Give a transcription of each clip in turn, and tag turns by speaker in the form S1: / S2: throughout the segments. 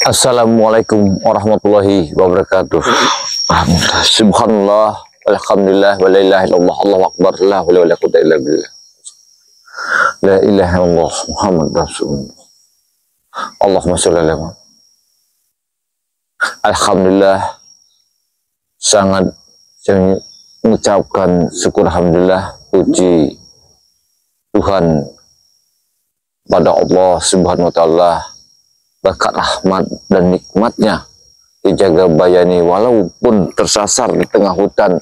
S1: Assalamualaikum warahmatullahi wabarakatuh. Subhanallah, alhamdulillah, wa la ilaha illallah, Allahu akbar, la haula wa la quwwata illa billah. La ilaha illallah, Muhammad Rasulullah. Allahumma sholli ala Muhammad. Alhamdulillah, sangat saya mengucapkan syukur alhamdulillah, puji Tuhan pada Allah Subhanahu wa taala, berkat rahmat dan nikmatnya dijaga bayani walaupun tersasar di tengah hutan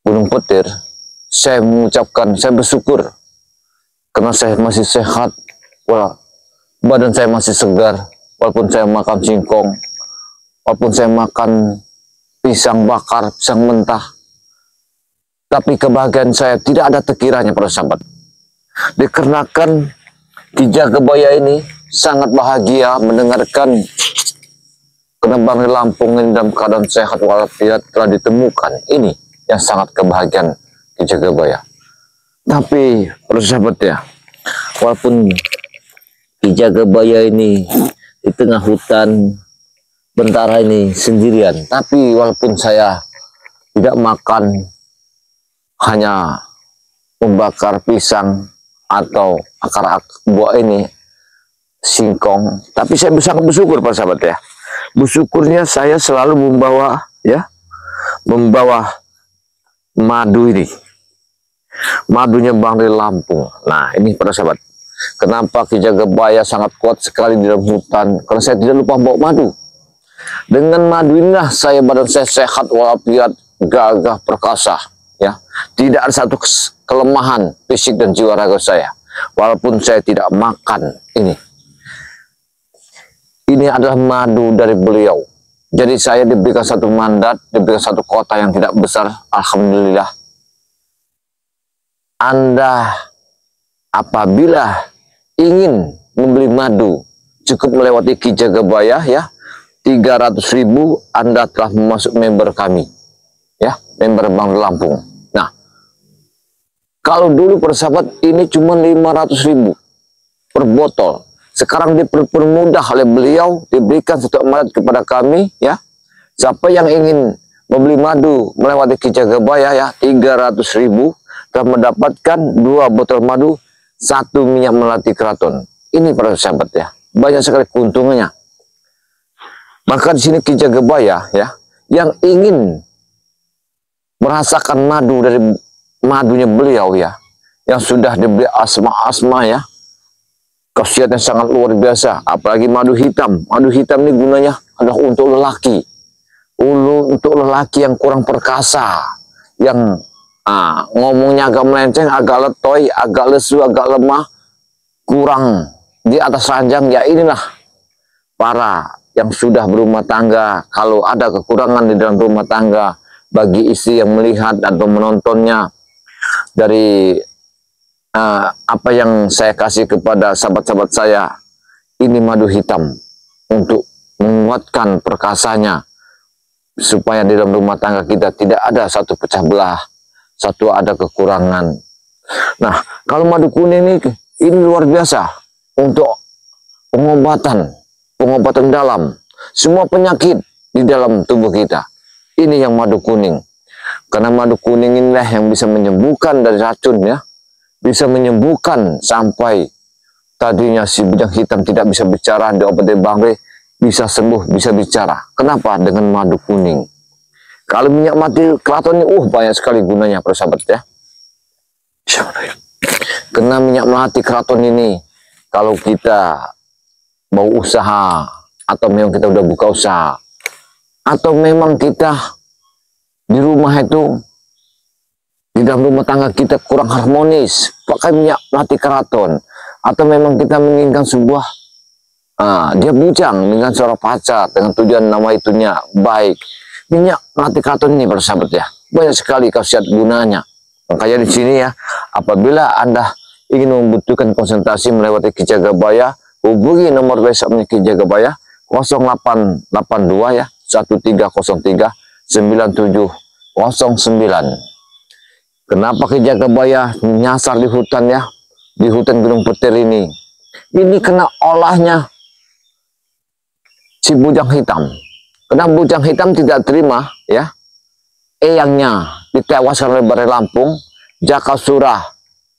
S1: Gunung Petir. Saya mengucapkan, saya bersyukur karena saya masih sehat, badan saya masih segar, walaupun saya makan singkong, walaupun saya makan pisang bakar, pisang mentah, tapi kebahagiaan saya tidak ada terkiranya para sahabat. Dikarenakan dijaga baya ini sangat bahagia mendengarkan penerbang di Lampung ini dalam keadaan sehat walafiat telah ditemukan. Ini yang sangat kebahagiaan di Jagabaya. Tapi persahabat ya, walaupun di Jagabaya ini di tengah hutan bentara ini sendirian, tapi walaupun saya tidak makan, hanya membakar pisang atau akar buah ini, singkong, tapi saya sangat bersyukur para sahabat ya. Bersyukurnya saya selalu membawa madu ini, madunya Bang dari Lampung. Nah ini para sahabat, kenapa Ki Jagabaya sangat kuat sekali di dalam hutan, karena saya tidak lupa bawa madu. Dengan madu inilah saya, badan saya sehat walafiat, gagah perkasa ya, tidak ada satu kelemahan fisik dan jiwa raga saya walaupun saya tidak makan ini. Ini adalah madu dari beliau. Jadi saya diberikan satu mandat, diberikan satu kota yang tidak besar. Alhamdulillah. Anda apabila ingin membeli madu, cukup melewati Ki Jagabaya ya. 300.000 Anda telah masuk member kami. Ya, member Bang Lampung. Nah, kalau dulu persahabat ini cuma 500.000 per botol. Sekarang dipermudah oleh beliau, diberikan satu amanat kepada kami ya. Siapa yang ingin membeli madu melewati Ki Jagabaya ya, 300.000 telah mendapatkan 2 botol madu, 1 minyak melati keraton. Ini para sahabat ya, banyak sekali keuntungannya. Maka di sini Ki Jagabaya ya, yang ingin merasakan madu dari madunya beliau ya, yang sudah diberi asma-asma ya, khasiatnya sangat luar biasa, apalagi madu hitam. Madu hitam ini gunanya adalah untuk lelaki, untuk lelaki yang kurang perkasa, yang ngomongnya agak melenceng, agak letoy, agak lesu, agak lemah, kurang di atas ranjang. Ya inilah para yang sudah berumah tangga. Kalau ada kekurangan di dalam rumah tangga, bagi istri yang melihat atau menontonnya dari apa yang saya kasih kepada sahabat-sahabat saya, ini madu hitam untuk menguatkan perkasanya, supaya di dalam rumah tangga kita tidak ada satu pecah belah, satu ada kekurangan. Nah, kalau madu kuning ini luar biasa untuk pengobatan dalam semua penyakit di dalam tubuh kita. Ini yang madu kuning, karena madu kuning inilah yang bisa menyembuhkan dari racun ya, bisa menyembuhkan sampai tadinya si bujang hitam tidak bisa bicara, diobati Bang Rey bisa sembuh, bisa bicara. Kenapa? Dengan madu kuning. Kalau minyak mati keraton ini banyak sekali gunanya para sahabat ya. Karena minyak melati keraton ini, kalau kita mau usaha, atau memang kita udah buka usaha, atau memang kita di rumah itu, di dalam rumah tangga kita kurang harmonis, pakai minyak melati keraton, atau memang kita menginginkan sebuah dia bujang dengan seorang pacar dengan tujuan nama itunya baik, minyak melati keraton ini bersahabat ya, banyak sekali khasiat gunanya. Makanya di sini ya, apabila Anda ingin membutuhkan konsultasi melewati Ki Jagabaya, hubungi nomor WhatsApp Ki Jagabaya 0882 ya 1303 9709. Kenapa Ki Jagabaya nyasar di hutan ya, di hutan Gunung Petir ini? Ini kena olahnya si bujang hitam. Karena bujang hitam tidak terima ya, eyangnya ditewaskan oleh Barai Lampung, Jakasura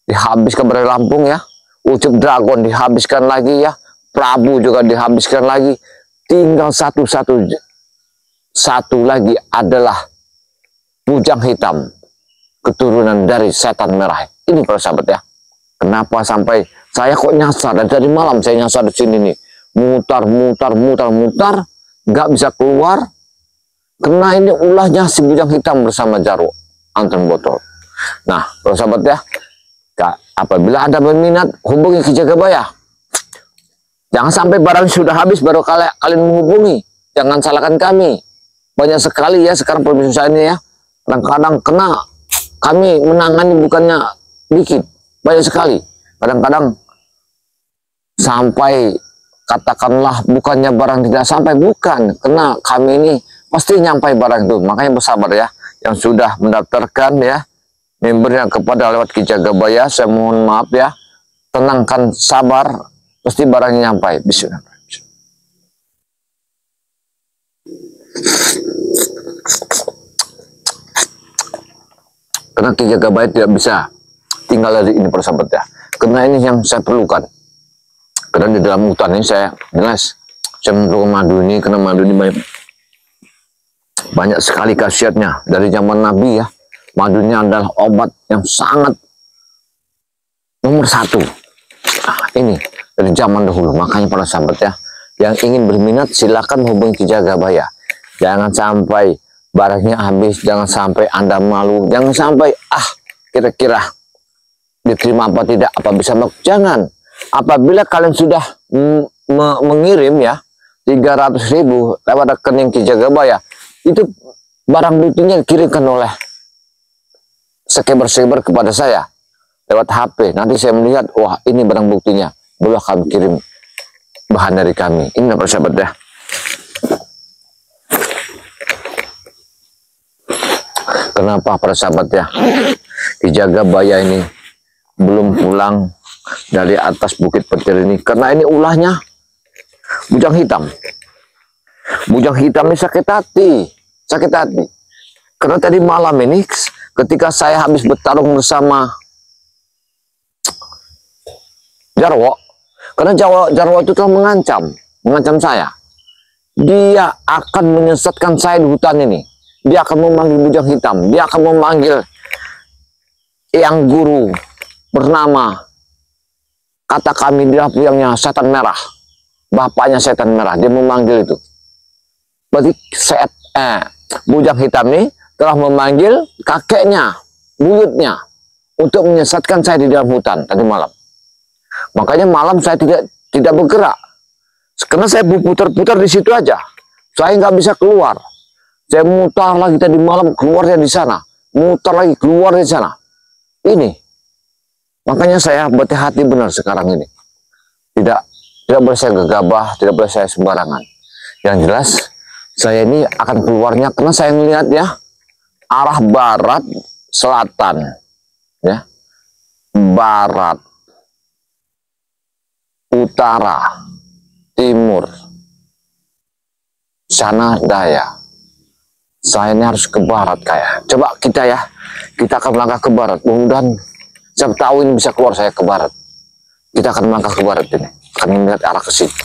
S1: dihabiskan Barai Lampung ya, Ucup Dragon dihabiskan lagi ya, Prabu juga dihabiskan lagi. Tinggal satu lagi adalah bujang hitam, keturunan dari setan merah. Ini para sahabat ya. Kenapa sampai saya kok nyasar dari malam saya nyasar di sini nih, mutar, nggak bisa keluar. Karena ini ulahnya si bujang hitam bersama Jarwo Anton Botol. Nah, para sahabat ya, apabila ada berminat hubungi Ki Jagabaya. Jangan sampai barang sudah habis baru kalian menghubungi. Jangan salahkan kami. Banyak sekali ya sekarang pemirsa ini ya. Kadang-kadang kena kami menangani bukannya dikit. Banyak sekali. Kadang-kadang sampai katakanlah bukannya barang tidak sampai. Bukan. Karena kami ini pasti nyampai barang itu. Makanya bersabar ya. Yang sudah mendaftarkan ya membernya kepada lewat Ki Jagabaya. Saya mohon maaf ya. Tenangkan, sabar. Pasti barangnya nyampai. Bismillah. Karena Ki Jagabaya tidak bisa tinggal dari ini para sahabat ya. Karena ini yang saya perlukan. Karena di dalam hutan ini saya jelas saya memerlukan madu ini, karena madu ini banyak sekali khasiatnya dari zaman Nabi ya. Madunya adalah obat yang sangat nomor 1. Nah, ini dari zaman dahulu. Makanya para sahabat ya, yang ingin berminat silakan hubungi Ki Jagabaya. Jangan sampai barangnya habis, jangan sampai Anda malu, jangan sampai kira-kira diterima apa tidak, apa bisa mau. Jangan. Apabila kalian sudah mengirim ya 300.000 lewat rekening Ki Jagabaya, itu barang buktinya dikirimkan oleh sekeber-sekeber kepada saya lewat HP. Nanti saya melihat, wah ini barang buktinya, boleh kami kirim bahan dari kami. Ini para sahabat ya. Kenapa para sahabat ya? Ki Jagabaya ini belum pulang dari atas Bukit Petir ini, karena ini ulahnya bujang hitam. Bujang hitam ini sakit hati. Karena tadi malam ini ketika saya habis bertarung bersama Jarwo, karena Jarwo itu telah mengancam saya. Dia akan menyesatkan saya di hutan ini. Dia akan memanggil bujang hitam. Dia akan memanggil yang guru bernama, kata kami dia puyangnya setan merah. Bapaknya setan merah. Dia memanggil itu. Berarti bujang hitam ini telah memanggil kakeknya, buyutnya, untuk menyesatkan saya di dalam hutan tadi malam. Makanya malam saya tidak bergerak. Karena saya putar-putar di situ aja. Saya nggak bisa keluar. Saya mutar lagi tadi malam, keluarnya di sana. Mutar lagi, keluar di sana. Ini. Makanya saya berhati-hati benar sekarang ini. Tidak boleh saya gegabah, tidak boleh saya sembarangan. Yang jelas, saya ini akan keluarnya karena saya melihat ya, arah barat, selatan. Ya. Barat, utara, timur, sana daya. Saya ini harus ke barat kayak. Coba kita akan melangkah ke barat. Mudah-mudahan saya tahu ini bisa keluar saya ke barat. Kita akan melangkah ke barat ini. Akan melihat arah ke sini.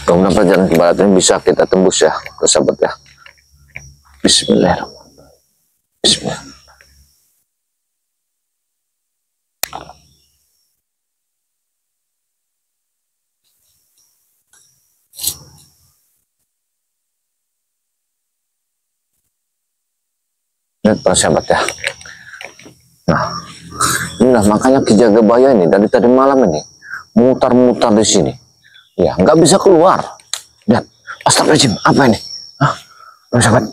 S1: Mudah-mudahan perjalanan ke barat ini bisa kita tembus ya, sahabat ya. Bismillahirrahmanirrahim. Bismillah. Lihat para sahabat ya. Nah, inilah makanya Ki Jagabaya ini dari tadi malam ini mutar-mutar di sini. Ya, nggak bisa keluar. Lihat, astagfirullahaladzim, apa ini? Para sahabat,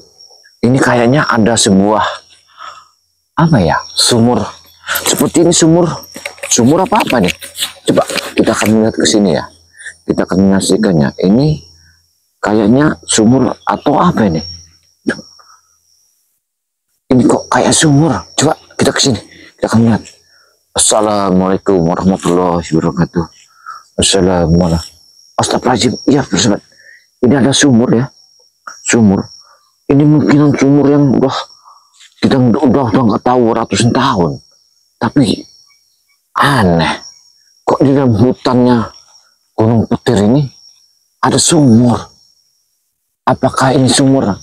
S1: ini kayaknya ada sebuah apa ya? Sumur. Seperti ini sumur apa nih? Coba kita akan melihat ke sini ya. Kita akan menyaksikannya. Ini kayaknya sumur atau apa ini? Ini kok kayak sumur. Coba kita ke sini. Kita akan lihat. Assalamualaikum warahmatullahi wabarakatuh. Assalamualaikum. Astagfirullahaladzim. Iya, sahabat. Ini ada sumur ya. Sumur. Ini mungkin sumur yang kita udah nggak tahu ratusan tahun. Tapi aneh. Kok di dalam hutannya Gunung Petir ini ada sumur? Apakah ini sumur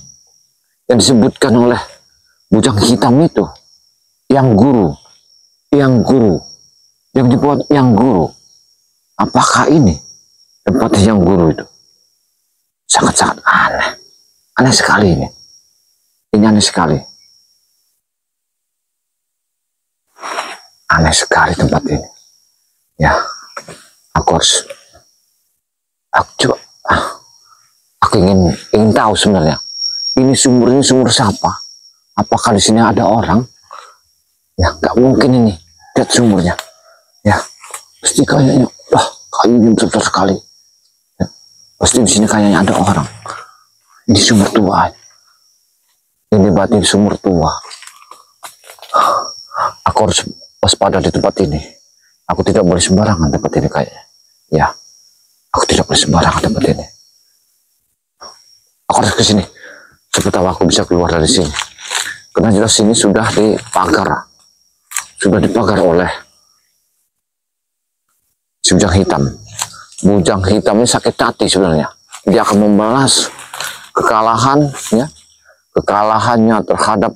S1: yang disebutkan oleh bujang hitam itu? Yang guru. Yang dibuat yang guru. Apakah ini tempatnya yang guru itu? Sangat-sangat aneh. Aneh sekali ini. Ini aneh sekali. Aneh sekali tempat ini. Ya, aku ingin tahu sebenarnya. Ini sumur siapa? Apakah di sini ada orang? Ya, nggak mungkin ini. Lihat sumurnya. Ya, pasti kayaknya, kayunya besar sekali. Ya, pasti di sini kayaknya ada orang. Ini sumur tua. Ini berarti sumur tua. Aku harus waspada di tempat ini. Aku tidak boleh sembarangan tempat ini kayaknya. Ya, aku tidak boleh sembarangan tempat ini. Aku harus ke sini. Siapa tahu aku bisa keluar dari sini. Karena jelas sini sudah dipagar. Sudah dipagar oleh si bujang hitam. Bujang hitam ini sakit hati sebenarnya. Dia akan membalas kekalahannya terhadap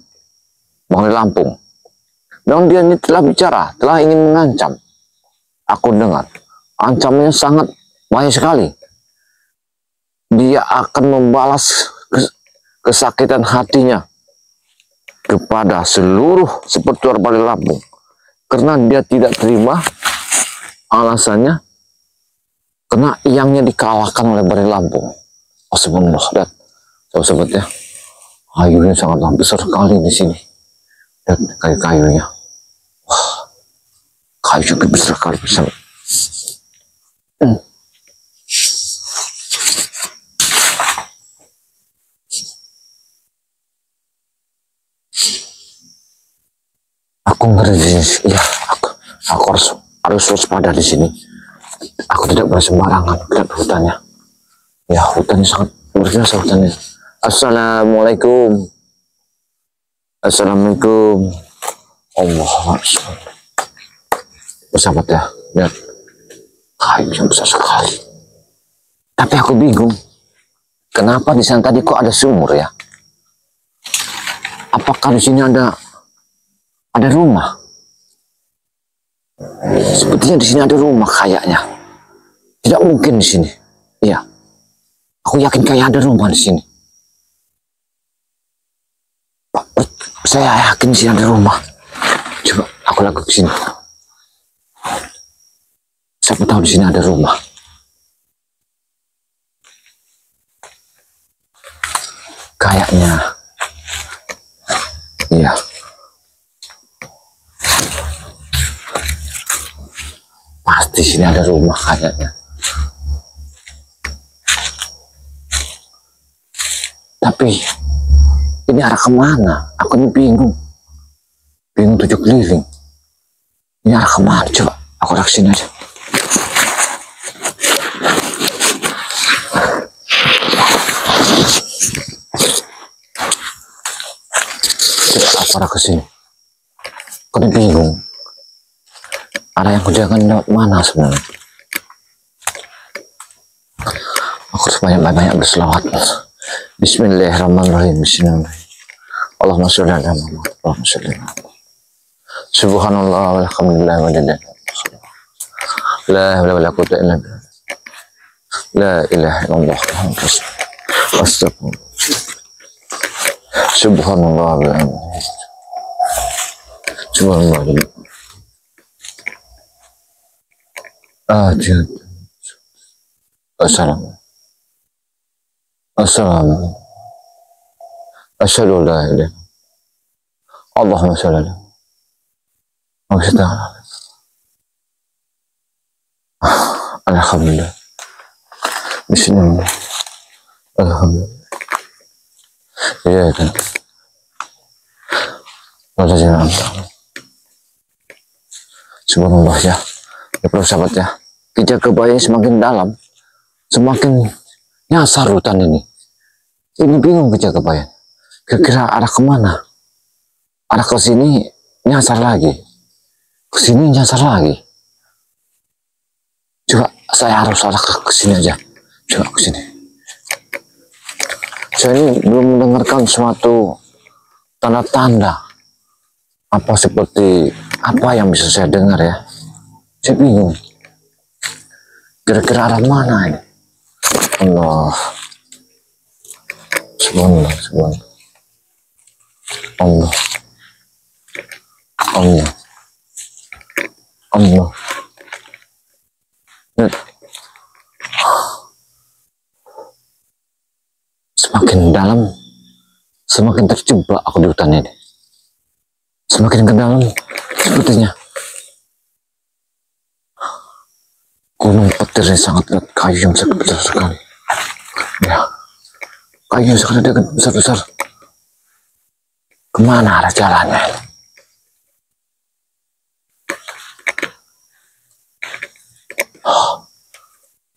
S1: Bang Lampung. Dan dia ini telah bicara, telah ingin mengancam. Aku dengar ancamannya sangat bahaya sekali. Dia akan membalas kesakitan hatinya kepada seluruh sepertuar Bali Lampung. Karena dia tidak terima, alasannya karena Iyangnya dikalahkan oleh Bali Lampung. Oh subhanallah, lihat sahabat-sahabat ya, kayunya sangat besar sekali di sini. Lihat kayu-kayunya, wah, kayu besar sekali besar. Aku ngeri di sini, ya, aku harus waspada di sini. Aku tidak boleh sembarangan lihat hutannya. Ya, hutannya sangat luar biasa hutannya. Assalamualaikum. Assalamualaikum. Allah. Bersahabat ya, lihat kayu yang besar sekali. Tapi aku bingung, kenapa di sana tadi kok ada sumur ya? Apakah di sini ada rumah? Sepertinya di sini ada rumah kayaknya. Tidak mungkin di sini. Iya. Aku yakin kayak ada rumah di sini. Saya yakin di sini ada rumah. Coba aku lakukan ke sini. Siapa tahu di sini ada rumah. Kayaknya. Iya. Pasti di sini ada rumah kayaknya. Tapi ini arah kemana? Aku ini bingung. Bingung 7 keliling. Ini arah kemana? Coba aku arah sini aja. Coba aku arah ke sini. Aku ini bingung. Arah yang kujangan lewat mana sebenarnya? Aku harus banyak-banyak berselawat. Bismillahirrahmanirrahim. Bismillahirrahmanirrahim. Allahumma sholli ala Muhammad. Allahumma sholli ala Muhammad. Subhanallah walhamdulillah wa lillahi la haula wala quwwata illa billah. La ilaha illallah. Astagfirullah. Subhanallah walhamdulillah. Subhanallah. Assalamualaikum. Assalamualaikum. Asyhadu an la ilaha illallah. Allahumma shalli ala Muhammad. Alhamdulillah. Bismillah. Alhamdulillah. Ya kan. Wala jangan. Subhanallah ya. Ya para sahabat ya. Jejak kebaya semakin dalam. semakin nyasar hutan ini. Ini bingung kejaga bayan. Kira-kira arah kemana? Arah ke sini nyasar lagi. Ke sini nyasar lagi. Coba saya harus arah ke sini aja. Coba ke sini. Saya ini belum mendengarkan suatu tanda-tanda. Apa seperti apa yang bisa saya dengar ya? Saya bingung. Kira-kira arah mana ini? Allah. Subhanallah, subhanallah. Allah. Allah. Allah. Semakin dalam, semakin terjebak aku di hutan ini. Semakin ke dalam, sepertinya gunung petir ini sangat dekat, kayu yang sangat besar sekali. Ya, kayu yang sangat dekat, besar-besar. Kemana arah jalannya?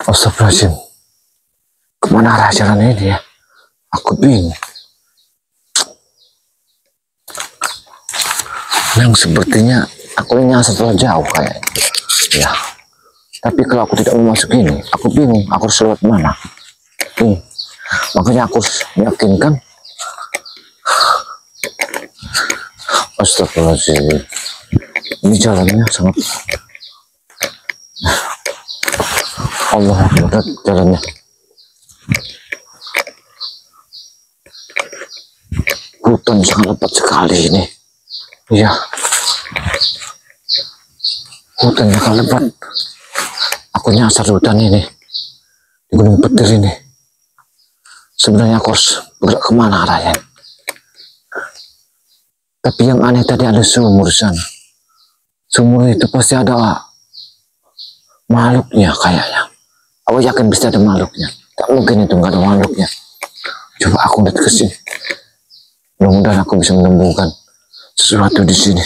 S1: Astagfirullahaladzim. Kemana arah jalan ini ya? Aku bingung. Yang sepertinya aku ini nyasar terlalu jauh kayaknya. Ya. Tapi kalau aku tidak mau masuk ini, aku bingung. Aku harus lewat mana? Makanya aku meyakinkan. Astagfirullahaladzim. Ini jalannya sangat. Allah Akbar, jalannya. Hutan sangat lebat sekali ini. Iya. Hutan sangat lebat. Aku nyasar hutan ini. Di Gunung Petir ini. Sebenarnya aku harus bergerak kemana arahnya. Tapi yang aneh tadi ada sumur sana. Sumur itu pasti ada makhluknya kayaknya. Aku yakin pasti ada makhluknya. Tak mungkin itu nggak ada makhluknya. Coba aku lihat ke sini. Mudah-mudahan aku bisa menemukan sesuatu di sini.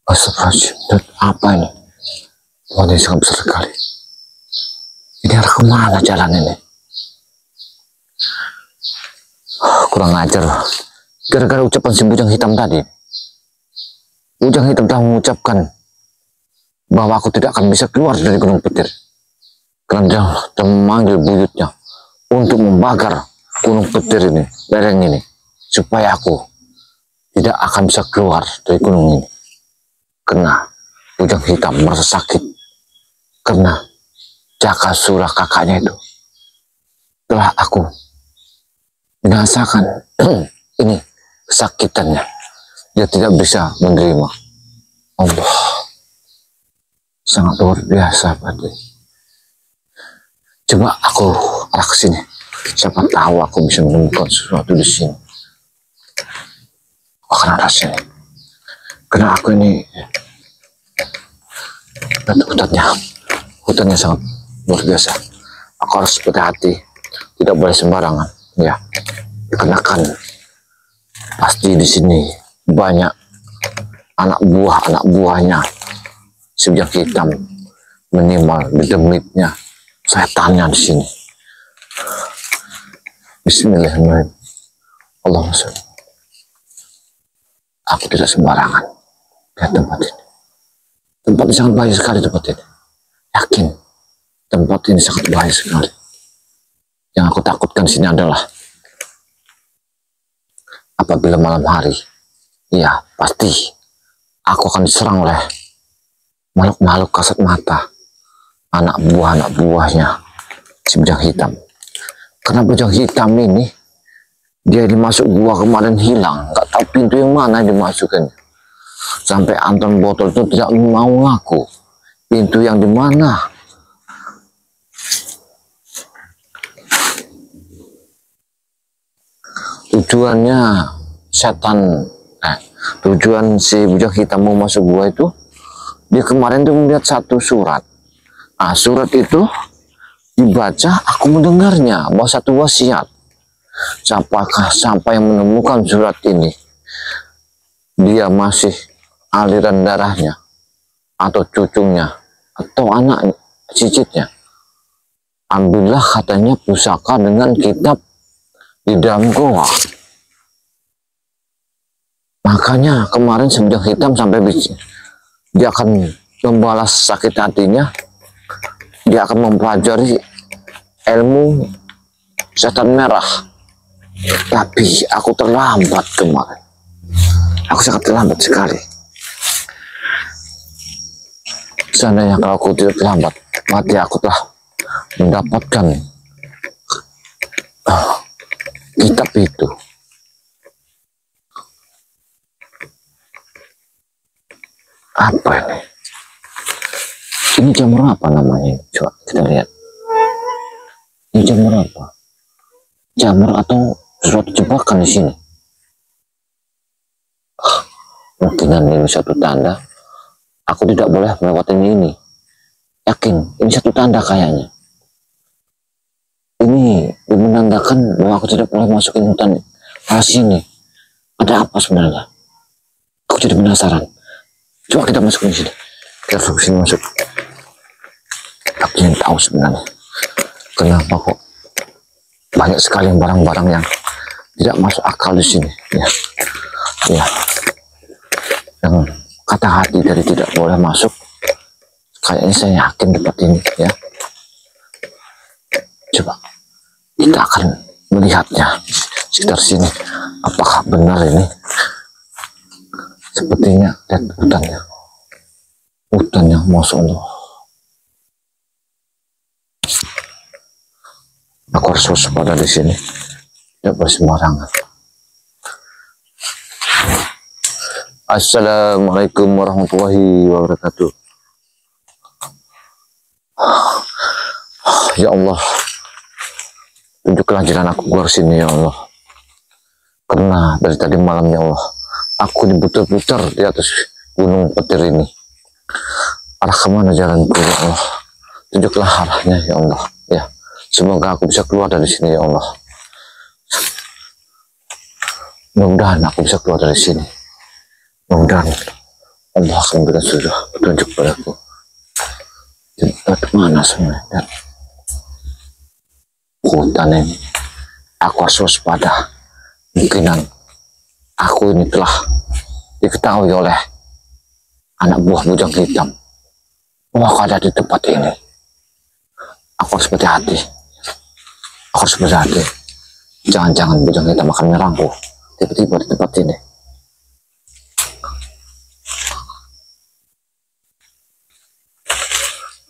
S1: Astagfirullahaladzim. Apa ini? Wah, ini sangat besar sekali. Ini arah kemana jalan ini? Kurang ajar. Gara-gara ucapan si bujang hitam tadi. Bujang hitam telah mengucapkan bahwa aku tidak akan bisa keluar dari Gunung Petir. Karena dia telah memanggil buyutnya untuk membakar Gunung Petir ini, lereng ini. Supaya aku tidak akan bisa keluar dari gunung ini. Karena bujang hitam merasa sakit. Karena Jakasura kakaknya itu telah aku binasakan. Ini kesakitannya. Dia tidak bisa menerima. Allah sangat luar biasa Pak. Coba aku arah ke sini. Siapa tahu aku bisa menemukan sesuatu di sini. Aku akan arah sini. Karena aku ini hutannya sangat luar biasa. Aku harus berhati-hati. Tidak boleh sembarangan. Ya, dikenakan. Pasti di sini banyak anak buahnya si bujang hitam, minimal di demitnya setannya di sini. Bismillahirrahmanirrahim. Allahumma sholli. Aku tidak sembarangan lihat tempat ini. Tempat ini sangat bahaya sekali tempat ini. Yakin tempat ini sangat bahaya sekali. Yang aku takutkan di sini adalah apabila malam hari, ya pasti aku akan diserang oleh makhluk-makhluk kasat mata, anak buahnya si bujang hitam. Karena bujang hitam ini dia dimasuk gua kemarin hilang, nggak tahu pintu yang mana dimasukkan. Sampai Anton Botol itu tidak mau ngaku pintu yang di mana. Tujuannya tujuan si bujang hitam mau masuk gua itu, dia kemarin tuh melihat satu surat. Nah, surat itu dibaca, aku mendengarnya bahwa satu wasiat. Sampai yang menemukan surat ini, dia masih aliran darahnya atau cucunya atau anak cicitnya. Ambillah katanya pusaka dengan kitab di dalam goa. Makanya kemarin sebujang hitam sampai dia akan membalas sakit hatinya, dia akan mempelajari ilmu setan merah. Tapi aku terlambat kemarin, aku sangat terlambat sekali. Seandainya kalau aku tidak terlambat, mati aku telah mendapatkan kitab itu. Apa ini? Ini jamur apa namanya? Coba kita lihat. Ini jamur apa? Jamur atau suatu jebakan di sini? Mungkin ini satu tanda. Aku tidak boleh melewati ini. Yakin, ini satu tanda kayaknya. Ini menandakan bahwa aku tidak boleh masukin hutan sini. Ada apa sebenarnya? Aku jadi penasaran. Coba kita masuk di sini. Kita masuk sini masuk. Aku ingin tahu sebenarnya kenapa kok banyak sekali barang-barang yang tidak masuk akal di sini. Ya. Yang kata hati dari tidak boleh masuk. Kayaknya saya yakin tempat ini ya. Coba kita akan melihatnya sekitar sini. Apakah benar ini? Sepertinya lihat hutannya, masya Allah. Aku harus waspada di sini, tidak boleh sembarangan. Assalamualaikum warahmatullahi wabarakatuh. Ya Allah, tunjuklah jalan aku keluar sini ya Allah. Karena dari tadi malam ya Allah, aku diputar-putar di atas gunung petir ini. Arah kemana jalanku ya Allah? Tunjuklah arahnya ya Allah. Ya, semoga aku bisa keluar dari sini ya Allah. Mudah-mudahan aku bisa keluar dari sini. Mudah-mudahan Allah akan memberikan sudah petunjuk padaku. Tempat mana sebenarnya? Hutan ini. Aku harus waspada. Mungkinan aku ini telah diketahui oleh anak buah bujang hitam bahwa aku ada di tempat ini. Aku harus berhati-hati. Aku harus berhati-hati. Jangan-jangan bujang hitam akan menyerangku tiba-tiba di tempat ini.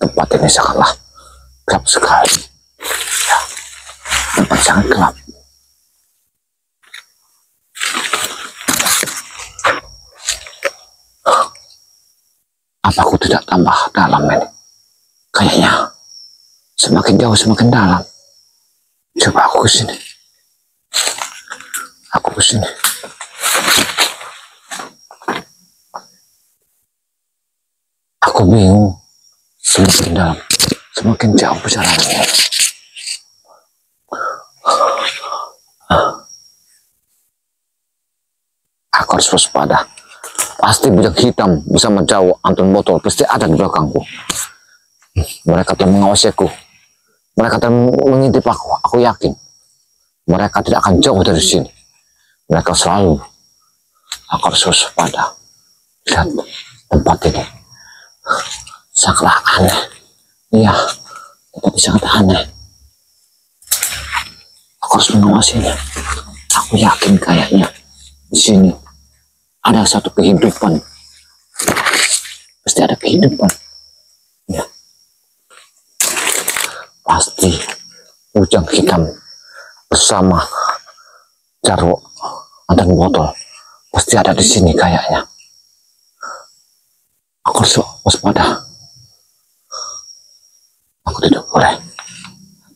S1: Tempat ini sangatlah gelap sekali. Ya, tempat sangat gelap. Apa aku tidak tambah dalam ini? Kayaknya semakin jauh semakin dalam. Coba aku kesini. Aku kesini. Aku bingung. Semakin dalam, semakin jauh perjalanannya. Aku harus waspada. Pasti bujang hitam bersama Jawa Anton Botol pasti ada di belakangku. Mereka telah mengawasi aku. Mereka telah mengintip aku. Aku yakin mereka tidak akan jauh dari sini. Mereka selalu. Aku harus waspada. Lihat tempat ini sangatlah aneh. Iya, tempat ini sangat aneh. Aku harus mengawasinya. Aku yakin kayaknya di sini ada satu kehidupan. Pasti ada kehidupan. Ya. Pasti bujang hitam bersama Jarwo dan Botol pasti ada di sini kayaknya. Aku harus waspada. Aku tidak boleh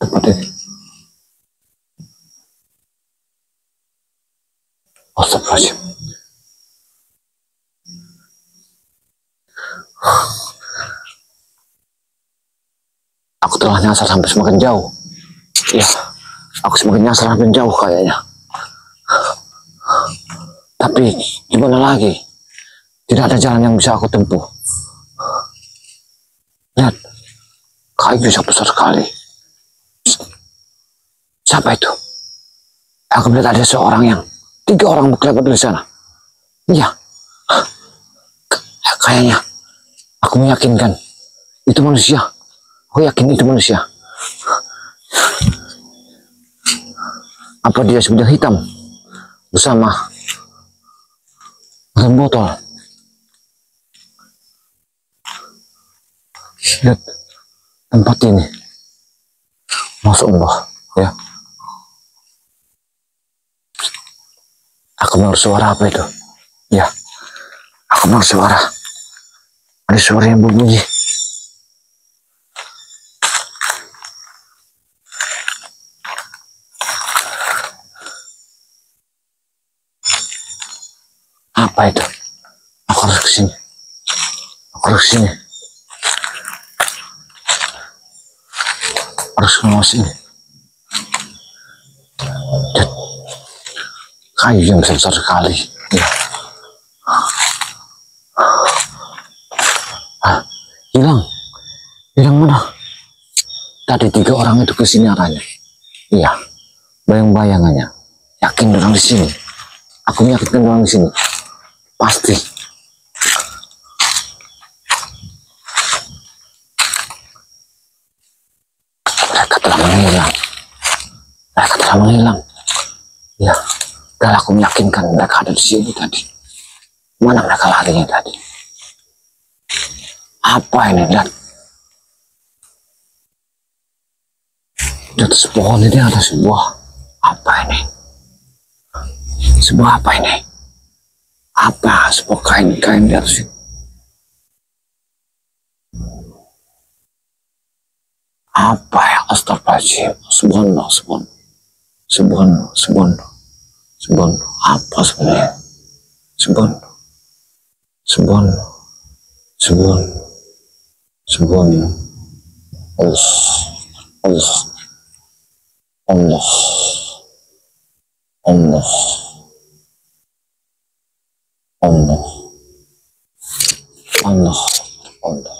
S1: tempat ini. Astagfirullahaladzim. Aku telah nyasar sampai semakin jauh. Ya, aku semakin nyasar semakin jauh kayaknya. Tapi gimana lagi? Tidak ada jalan yang bisa aku tempuh. kayu sangat besar sekali. Siapa itu? Aku melihat ada tiga orang berkelebat di sana. Iya, kayaknya aku meyakinkan itu manusia. Aku yakin itu manusia. Apa dia sudah hitam bersama botol? Lihat tempat ini, Masya Allah, ya. Aku mendengar suara apa itu? Ya, aku mendengar suara. Ada suara yang berbunyi. Apa itu? Aku harus kesini. Aku harus kesini. Harus ke sini. Dan kayu yang besar sekali. Ya. Hilang mana? Tadi 3 orang itu ke sini arahnya. Iya, bayang-bayangannya. Yakin orang di sini. Aku meyakinkan orang di sini. Pasti. Mereka telah menghilang. Mereka telah menghilang. Ya, dan aku meyakinkan mereka ada di sini tadi. Mana mereka larinya tadi? Apa ini, lihat? Di atas pohon ini ada sebuah apa ini? Sebuah apa ini? Apa? Sebuah kain-kain di atas ini. Apa ya? Astagfirullahaladzim. Subhanallah, subhanallah. Apa sebenarnya? Subhanallah. Allah.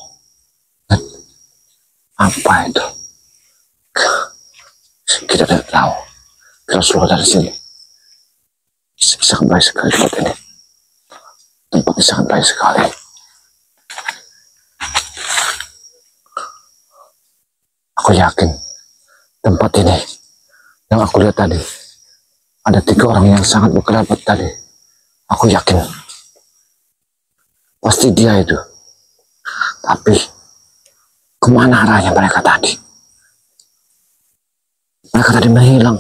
S1: Apa itu? Kita tidak tahu. Kita harus keluar dari sini. Sangat baik sekali tempat ini. Tempatnya sangat baik sekali. Aku yakin tempat ini yang aku lihat tadi ada 3 orang yang sangat berkelebat tadi. Aku yakin pasti dia itu. Tapi kemana arahnya mereka tadi? Mereka tadi menghilang.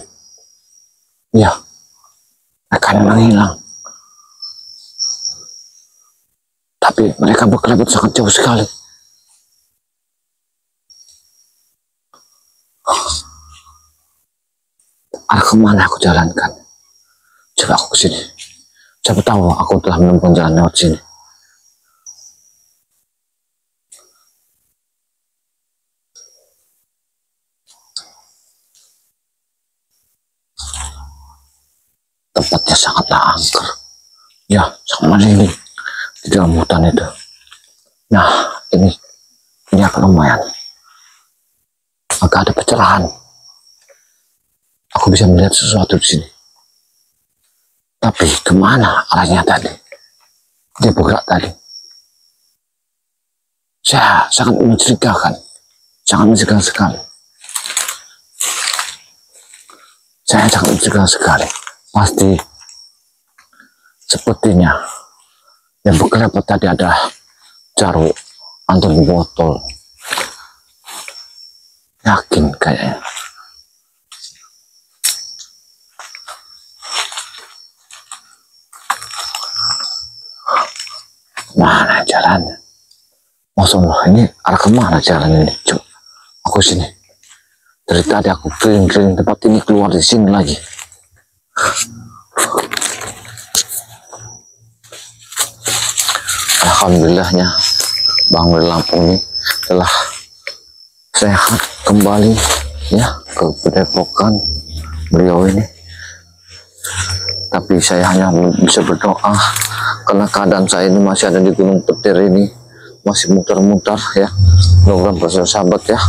S1: Ya, mereka menghilang. Tapi mereka berkelebat sangat jauh sekali. Arah kemana aku jalankan? Coba aku ke sini. Siapa tahu aku telah menemukan jalan lewat sini. Tempatnya sangatlah angker. Ya, sangat merinding di dalam hutan itu. Nah, ini akan lumayan. Agak ada pencerahan. Aku bisa melihat sesuatu di sini. Tapi kemana arahnya tadi? Dia bergerak tadi. Saya sangat mencurigakan. Sangat mencurigakan sekali. Saya sangat mencurigakan sekali. Pasti sepertinya yang berkelebat tadi adalah caruk atau botol. Yakin kayaknya. Mana jalannya? Masya Allah, ini arah kemana jalan ini? Coba aku sini. Dari tadi aku keliling-keliling tempat ini, keluar di sini lagi. Alhamdulillahnya Bang Lampung ini telah sehat kembali ya ke Padepokan beliau ini. Tapi saya hanya bisa berdoa karena keadaan saya ini masih ada di Gunung Petir ini, masih muter-muter ya. Mudah-mudahan para sahabat ya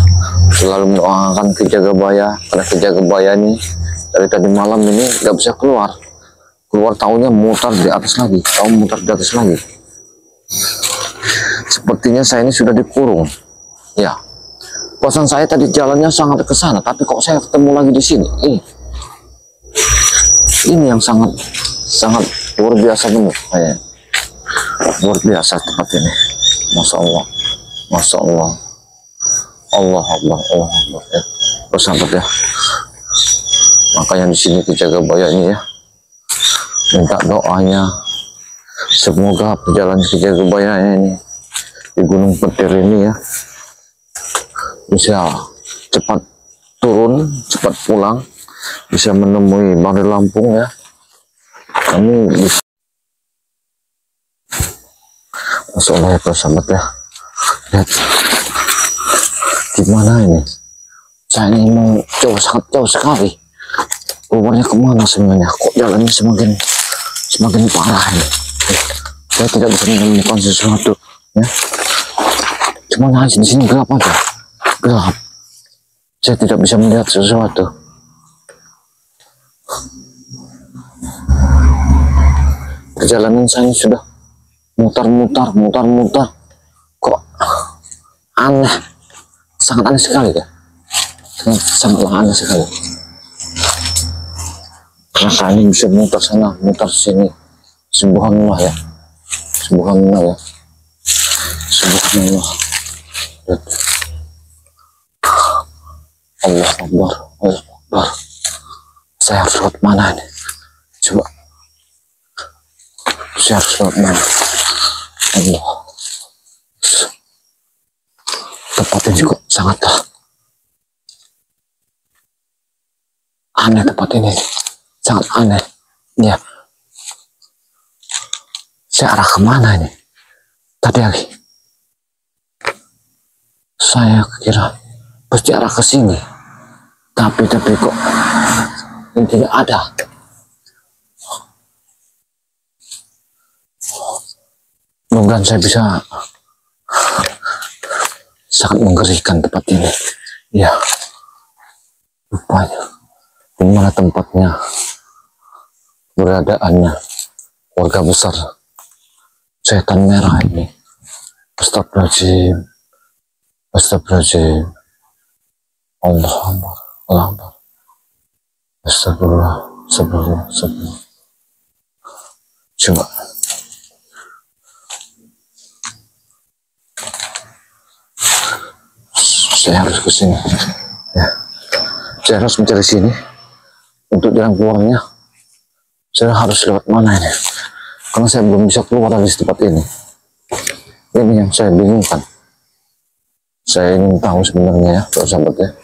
S1: selalu mendoakan Ki Jagabaya, karena Ki Jagabaya ini dari tadi malam ini nggak bisa keluar tahunya mutar di atas lagi, mutar di atas lagi. Sepertinya saya ini sudah dikurung ya. Kosan saya tadi jalannya sangat ke sana, tapi kok saya ketemu lagi di sini. Ini yang sangat luar biasa benar kayak. Luar biasa tempat ini. Masya Allah, Masya Allah, Allah Allah, Allah Allah ya. Bersahabat ya. Makanya di sini Ki Jagabaya ini ya, minta doanya semoga perjalanan Ki Jagabaya ini di Gunung Petir ini ya bisa cepat turun, cepat pulang, bisa menemui Bang Lampung ya. Kami bisa, Masya Allah ya sahabat ya. Lihat gimana ini, saya ini mau jauh, sangat jauh sekali. Keluarnya kemana sebenarnya, kok jalannya semakin parah ini. Saya tidak bisa menemukan sesuatu ya. Cuma hanya di sini gelap aja, gelap. Saya tidak bisa melihat sesuatu. Perjalanan saya sudah mutar-mutar, kok aneh, sangat aneh sekali ya, sangatlah aneh sekali. Karena saya ini bisa mutar sana, mutar sini. Subhanallah ya, subhanallah ya, subhanallah. Allah Akbar, Allah Akbar. Saya harus lewat mana ini? Coba. Saya harus lewat mana? Allah. Tempatnya juga sangatlah aneh, tempat ini sangat aneh ya. Saya arah kemana ini? Tadi lagi saya kira pasti arah ke sini, tapi kok ini tidak ada. Mudah-mudahan saya bisa. Sangat mengerikan tempat ini ya. Rupanya di mana tempatnya, beradaannya keluarga besar setan merah ini. Astagfirullahaladzim, astagfirullahaladzim, Allah Akbar, Allah Akbar, astagfirullah, astagfirullah, astagfirullah. Coba saya harus ke sini ya. Saya harus mencari sini. Untuk jalan keluarnya saya harus lewat mana ini, karena saya belum bisa keluar dari tempat ini. Ini yang saya bingungkan. Saya ingin tahu sebenarnya ya sahabat ya.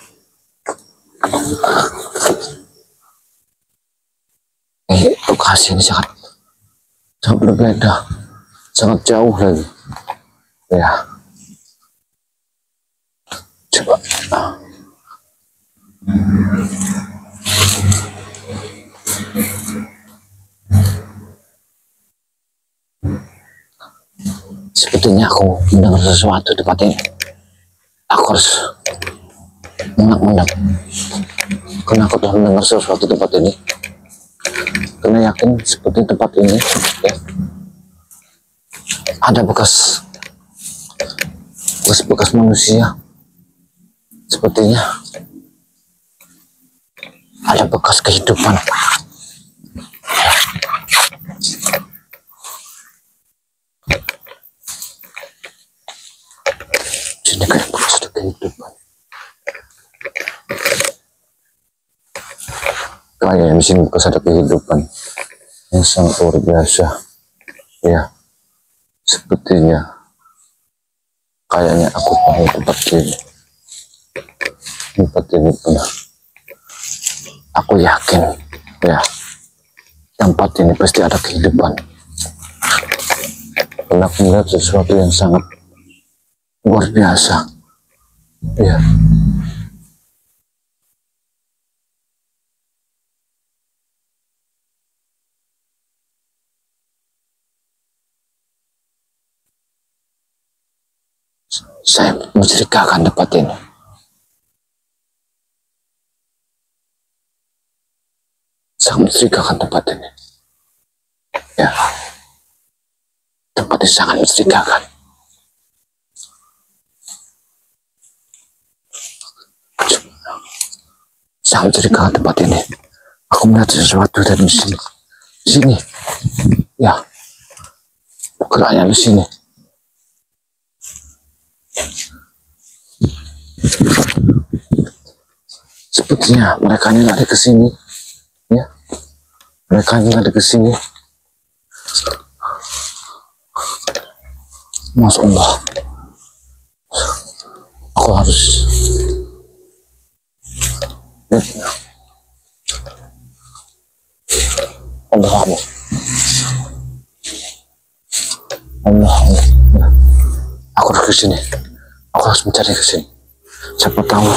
S1: Lokasi ini sangat berbeda, sangat jauh lagi ya. Coba sepertinya aku mendengar sesuatu tempat ini. Aku harus mendak karena aku telah mendengar sesuatu tempat ini, karena yakin seperti tempat ini ya, ada bekas manusia. Sepertinya ada bekas kehidupan. Ini kayak bekas kehidupan. Kayaknya di sini bekas ada kehidupan yang sangat luar biasa ya. Sepertinya kayaknya aku tahu tempat ini. Tempat ini pernah, aku yakin ya, tempat ini pasti ada kehidupan. Karena aku melihat sesuatu yang sangat luar biasa ya. Saya mencurigakan tempat ini. Sangat mencurigakan tempat ini. Ya, tempat ini sangat mencurigakan. Sangat mencurigakan tempat ini. Aku melihat sesuatu dari sini. Sini. Ya. Geraknya di sini. Sepertinya mereka ini lari ke sini. Ya. Mereka ini lari ke sini. Masya Allah. Aku harus Allah Allah. Allah Allah. Aku harus ke sini. Aku harus mencari ke sini. Siapa tahu.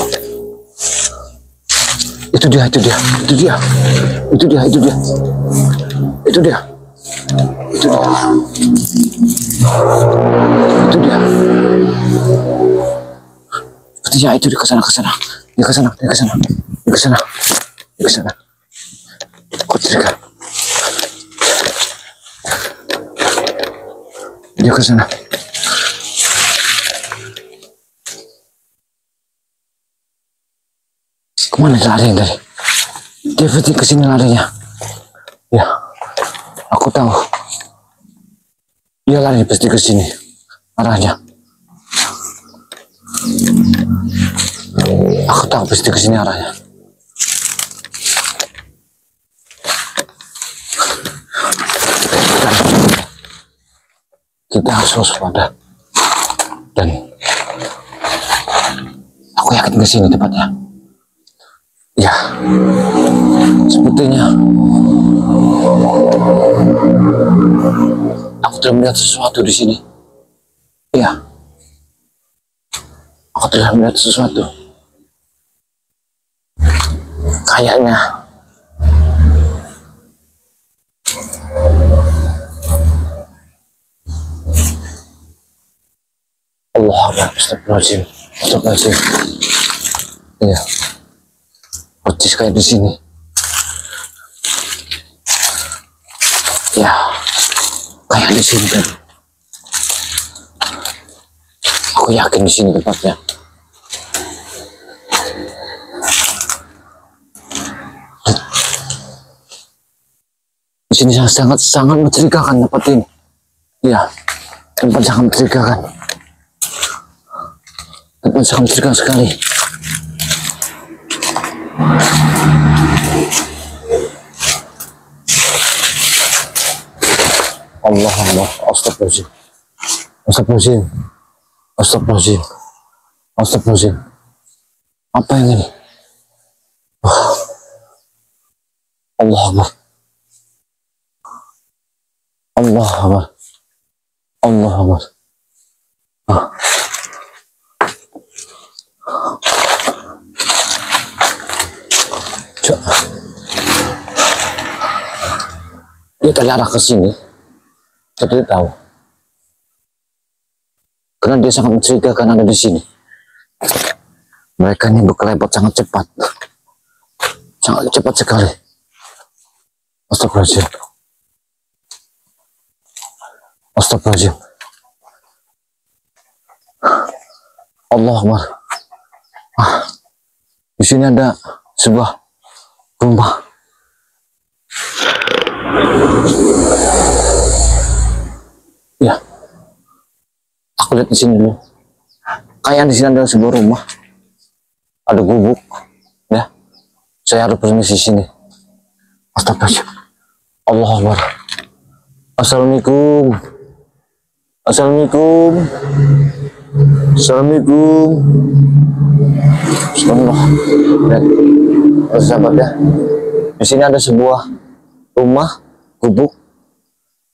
S1: Itu dia, itu dia, itu dia, itu dia, itu dia, itu dia, itu dia, itu dia. Sepertinya itu di kesana, kesana, di kesana, di kesana, di kesana, di kesana. Aku curiga. Dia kesana. Kemana lari tadi? Dia pasti kesini larinya. Ya, aku tahu. Dia lari pasti kesini arahnya. Aku tahu pasti kesini arahnya. Kita harus waspada. Dan aku yakin kesini tepatnya. Ya, sepertinya aku telah melihat sesuatu di sini. Ya, aku telah melihat sesuatu. Kayaknya Allah Akbar, astagfirullahaladzim, astagfirullahaladzim. Iya. Persis kayak di sini. Ya, kayak di sini kan. Aku yakin di sini tempatnya. Di sini sangat mencurigakan tempat ini. Ya, tempat sangat mencurigakan. Tempat sangat mencurigakan sekali. Allah Allah, astagfirullahaladzim, astagfirullahaladzim, astagfirullahaladzim, astagfirullahaladzim. Apa yang ini? Allah Akbar, Allah Akbar, Allah Akbar. Dia tadi arah ke sini. Saya tidak tahu. Karena dia sangat mencurigakan ada di sini. Mereka ini berkelebat sangat cepat. Sangat cepat sekali. Astagfirullahaladzim. Astagfirullahaladzim. Allah Akbar. Di sini ada sebuah rumah. Ya, aku lihat di sini dulu. Kayak di sini ada sebuah rumah, ada gubuk. Ya, saya harus permisi sini. Astagfirullah. Allah Akbar. Assalamualaikum. Assalamualaikum. Assalamualaikum. Bismillah. Sahabat ya. Di sini ada sebuah rumah gubuk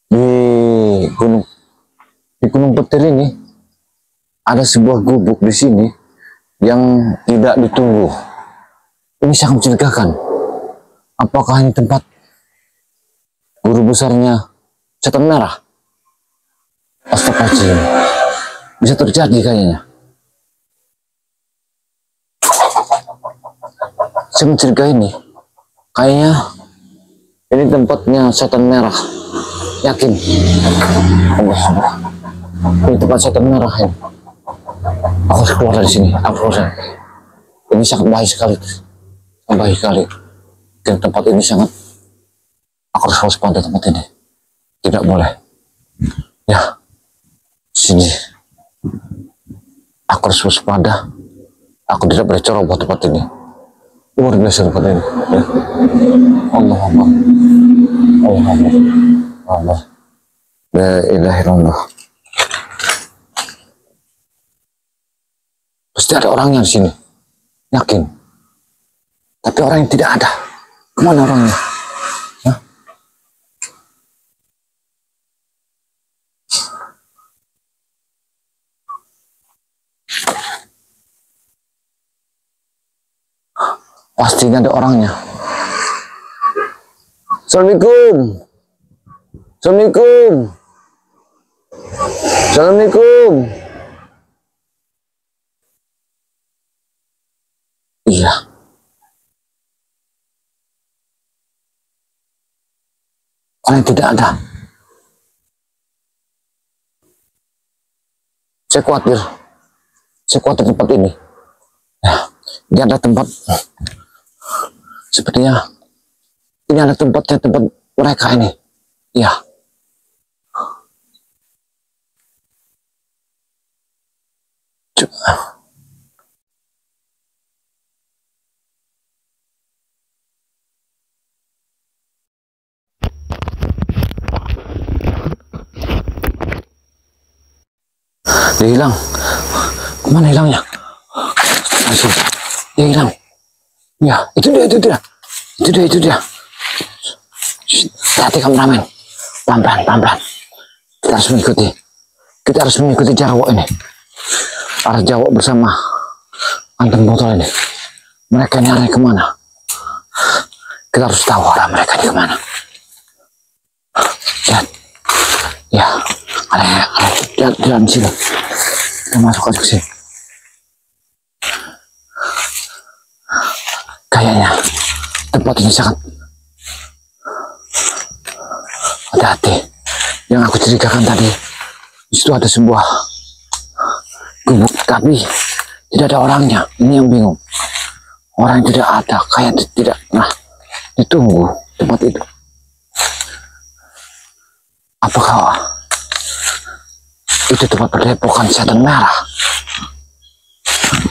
S1: di Gunung Petir ini. Ada sebuah gubuk di sini yang tidak ditunggu. Ini sangat mencurigakan. Apakah ini tempat guru besarnya Setan Merah? Astagfirullahaladzim. Bisa terjadi kayaknya. Saya mencurigai ini. Kayaknya ini tempatnya setan merah. Yakin. Allah. Ini tempat setan merah ini. Aku harus keluar dari sini. Aku harus. Ini sangat bahaya sekali. Bahaya sekali. Dan tempat ini sangat. Aku harus waspada tempat ini. Tidak boleh. Ya. Sini. Aku harus waspada. Aku tidak boleh ceroboh tempat ini. Luar biasa tempat ini. Ya. Allah Allah. Allah Allah. Allah. La ilaha illallah. Pasti ada orangnya di sini. Yakin. Tapi orang yang tidak ada. Kemana orangnya? Hah? Pastinya ada orangnya. Assalamualaikum. Assalamualaikum. Assalamualaikum. Iya. Orang tidak ada. Saya khawatir. Saya khawatir tempat ini. Ya, ini ada tempat. Sepertinya ini ada tempatnya, tempat mereka ini. Ya. Dia hilang. Kemana hilangnya? Masih. Dia hilang. Ya, itu dia. Itu dia. Hati kameramen. Pelan-pelan. Kita harus mengikuti Jarwo ini. Arah Jawa bersama Anton botol ini. Mereka ini arahnya kemana? Kita harus tahu arah mereka ini kemana. Lihat. Ya, arahnya di dalam sini. Kita masuk ke sini. Kayaknya tempat ini sangat hati-hati. Yang aku ceritakan tadi, di situ ada sebuah gubuk, tapi tidak ada orangnya. Ini yang bingung. Orang yang tidak ada, kayak tidak. Nah, ditunggu tempat itu. Apakah itu tempat perdepokan setan merah?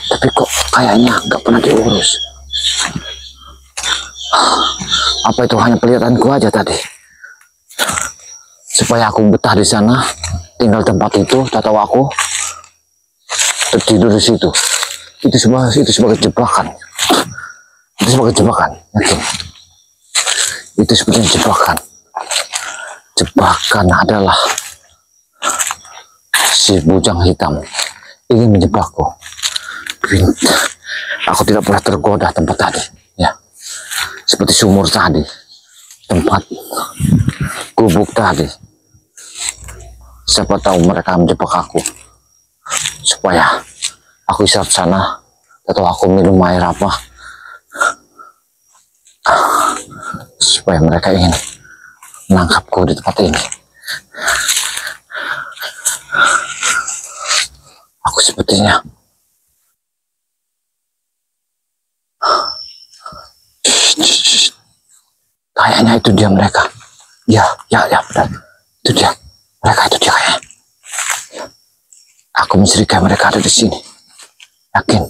S1: Tapi kok kayaknya nggak pernah diurus. Apa itu hanya pelihatanku aja tadi? Supaya aku betah di sana, tinggal tempat itu, tahu aku tertidur di situ. Itu sebagai jebakan. Itu sebagai jebakan. Yakin? Itu sebenarnya jebakan. Jebakan adalah si bujang hitam ingin menjebakku. Aku tidak pernah tergoda tempat tadi. Ya, seperti sumur tadi, tempat gubuk tadi. Siapa tahu mereka menjebak aku supaya aku istirahat sana, atau aku minum air apa, supaya mereka ingin menangkapku di tempat ini. Aku sepertinya kayaknya itu dia mereka. Ya benar, itu dia mereka, itu dia kayaknya. Aku mencurigai mereka ada di sini. Yakin,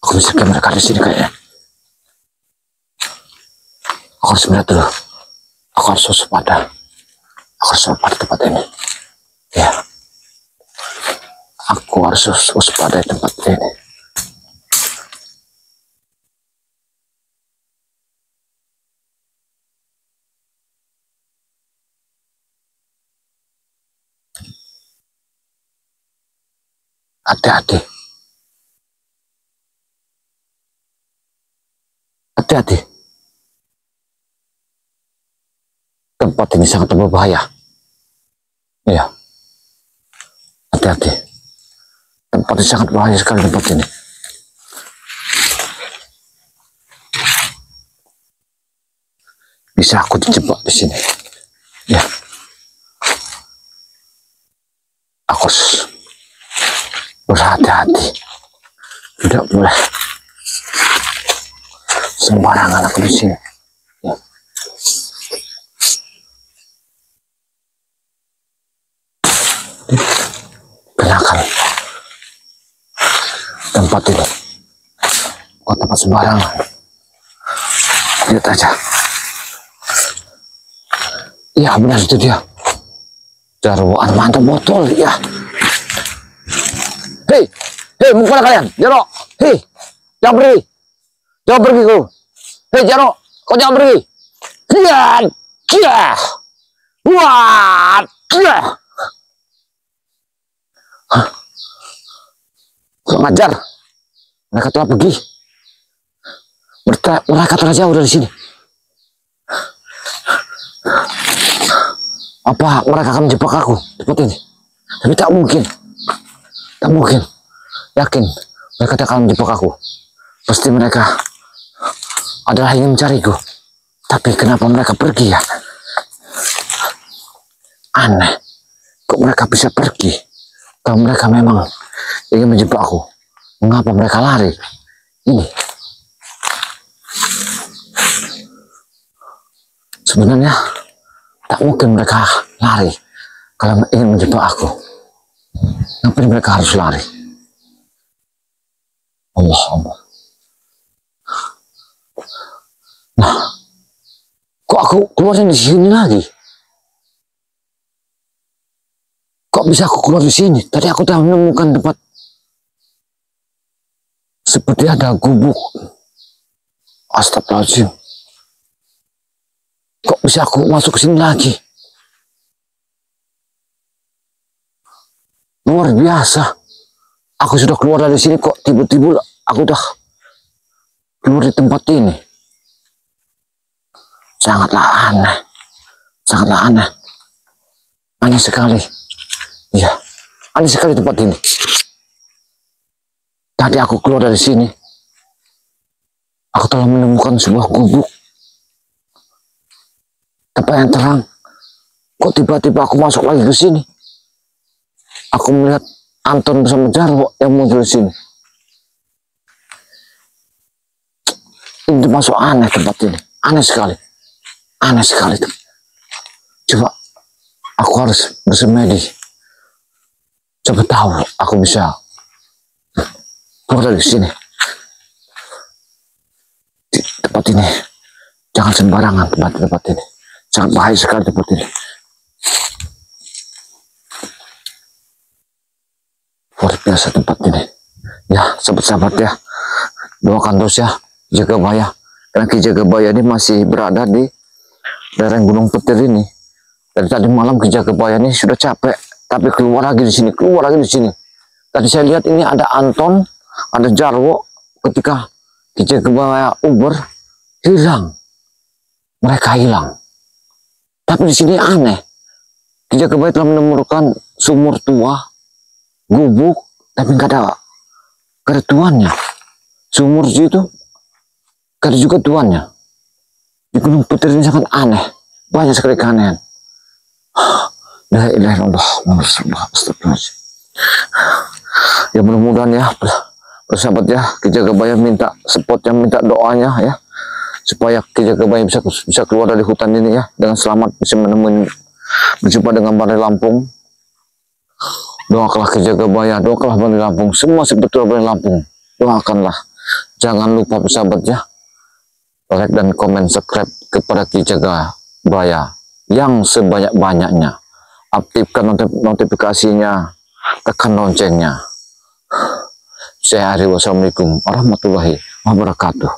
S1: aku mencurigai mereka ada di sini kayaknya. Aku harus melihat dulu. Aku harus waspada. Aku harus waspada tempat ini. Ya, aku harus waspada tempat ini. Hati-hati. Hati-hati. Tempat ini sangat berbahaya. Iya. Hati-hati. Tempat ini sangat bahaya sekali, tempat ini. bisa aku dijebak di sini. Ya, aku harus berhati-hati. Tidak boleh sembarangan aku di sini. Ya. Kenakan tempat ini, bukan tempat sembarangan. Lihat aja. Iya benar, itu dia. Jarwo Armando botol ya. Hei, hei, mau kemana kalian? Jarwo, hei, jangan pergi. Jangan pergi kau. Hei Jarwo, kau jangan pergi. Lihat, ya. Wah, ya. Hah? Kurang ajar. Mereka telah pergi. Mereka telah jauh dari sini. Apa mereka akan menjebak aku seperti ini? Tapi tak mungkin. Tak mungkin. Yakin mereka tak akan menjebak aku. Pasti mereka adalah ingin mencariku. Tapi kenapa mereka pergi ya? Aneh. Kok mereka bisa pergi? Kalau mereka memang ingin menjebak aku, mengapa mereka lari? Ini sebenarnya tak mungkin mereka lari kalau ingin menjebak aku. Ngapain mereka harus lari? Allah. Nah, kok aku keluar dari sini lagi? Kok bisa aku keluar di sini? Tadi aku telah menemukan tempat seperti ada gubuk. Astagfirullahaladzim. Kok bisa aku masuk ke sini lagi? Luar biasa. Aku sudah keluar dari sini, kok tiba-tiba aku udah keluar di tempat ini. Sangatlah aneh. Sangatlah aneh. Aneh sekali. Iya, aneh sekali tempat ini. Tadi aku keluar dari sini. Aku telah menemukan sebuah gubuk. Tempat yang terang. Kok tiba-tiba aku masuk lagi ke sini? Aku melihat Anton bersama Jarwo yang muncul di sini. Ini termasuk aneh tempat ini. Aneh sekali. Aneh sekali. Coba aku harus bersemedi. Coba tahu aku bisa keluar dari sini. Di tempat ini jangan sembarangan. Tempat ini sangat bahaya sekali tempat ini. Luar biasa tempat ini. Ya, sahabat-sahabat ya, doakan terus ya Ki Jagabaya. Karena Ki Jagabaya ini masih berada di daerah Gunung Petir ini. Dari tadi malam Ki Jagabaya ini sudah capek, tapi keluar lagi di sini, keluar lagi di sini. Tadi saya lihat ini ada Anton, ada Jarwo. Ketika Ki Jagabaya Uber hilang, mereka hilang. Tapi di sini aneh. Ki Jagabaya telah menemukan sumur tua, gubuk, tapi nggak ada tuannya. Sumur itu nggak ada juga tuannya. Di Gunung Petir ini sangat aneh, banyak sekali keanehan. La ilaha illallah Muhammadur Rasulullah. Astagfirullahaladzim. Ya mudah-mudahan ya bersahabat ya, Ki Jagabaya minta support, minta doanya ya, supaya Ki Jagabaya bisa keluar dari hutan ini ya dengan selamat, bisa menemui berjumpa dengan Bandar Lampung. Doakanlah Ki Jagabaya, doakanlah Bandar Lampung, semua sebetulnya Bandar Lampung, doakanlah. Jangan lupa bersahabat ya, like dan komen, subscribe kepada Ki Jagabaya yang sebanyak-banyaknya. Aktifkan notifikasinya, tekan loncengnya. Saya Ari, wassalamualaikum warahmatullahi wabarakatuh.